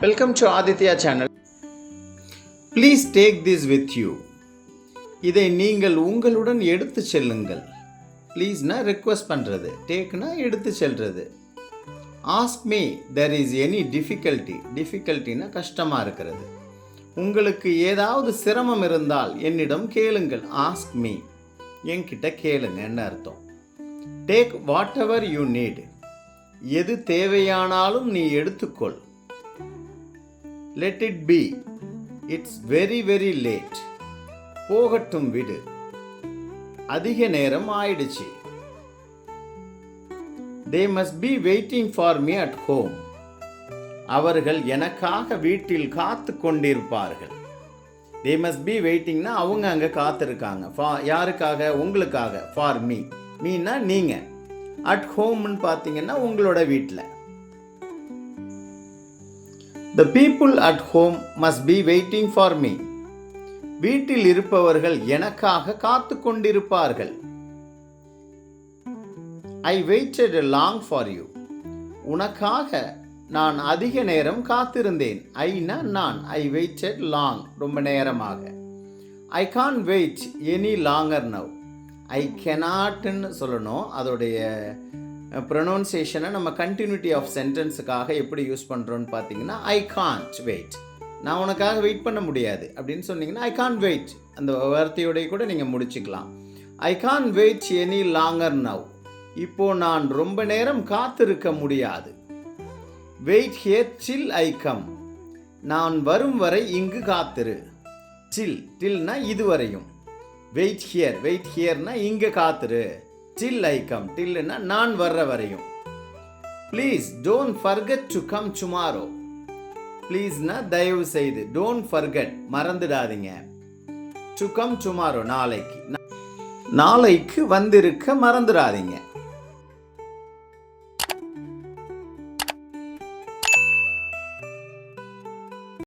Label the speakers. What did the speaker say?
Speaker 1: Welcome to Aditya channel. Please take this with you. இதை நீங்கள் உங்களுடன் எடுத்து செல்லுங்கள். ப்ளீஸ்னா ரெக்வஸ்ட் பண்ணுறது, டேக்னா எடுத்து செல்வது. Ask me there is any டிஃபிகல்ட்டினா கஷ்டமாக இருக்கிறது. உங்களுக்கு ஏதாவது சிரமம் இருந்தால் என்னிடம் கேளுங்கள். ஆஸ்க் மீ, என்கிட்ட கேளுங்க என்ன அர்த்தம். Take whatever you need, எது தேவையானாலும் நீ எடுத்துக்கொள். Let it be, it's very very late, போகட்டும் விடு, அதிக நேரம் ஆயிடுச்சு. They must be waiting for me at home, அவர்கள் எனக்காக வீட்டில் காத்து கொண்டிருப்பார்கள். தே மஸ்ட் பி வெயிட்டிங்னா அவங்க அங்கே காத்திருக்காங்க. யாருக்காக? உங்களுக்காக. ஃபார் மீ, மீனா நீங்கள். அட் ஹோம்னு பார்த்தீங்கன்னா உங்களோட வீட்டில். The people at home must be waiting for me. வீட்டில் இருப்பவர்கள் எனக்காக காத்து கொண்டிருப்பார்கள். I waited long for you. உனக்காக நான் அதிக நேரம் காத்திருந்தேன். ஐனா நான். I waited long, ரொம்ப நேரமாக. I can't wait any longer now. I cannotன்னு சொல்லணும். அதோடைய ப்ரொனவுன்சியேஷனை நம்ம கண்டினியூட்டி ஆஃப் சென்டென்ஸுக்காக எப்படி யூஸ் பண்ணுறோன்னு பார்த்தீங்கன்னா, ஐ கான்ட் வெயிட், நான் உனக்காக வெயிட் பண்ண முடியாது அப்படின்னு சொன்னீங்கன்னா ஐ கான்ட் வெயிட், அந்த வார்த்தையோடைய கூட நீங்கள் முடிச்சுக்கலாம். I can't wait any longer now, இப்போது நான் ரொம்ப நேரம் காத்திருக்க முடியாது. Wait here till I come, நான் வரும் வரை இங்கு காத்திரு. டில்னா இதுவரையும். வெயிட் ஹியர்னா இங்கே காத்திரு. டில் ஐ கம், டில்னா நான் வர்ற வரையும். Please don't forget to come tomorrow, ப்ளீஸ்னா தயவு செய்து, டோன்ட் ஃபர்கெட் மறந்துடாதீங்க, டு கம் டுமாரோ நாளைக்கு, நாளைக்கு வந்திருக்க மறந்துடாதீங்க.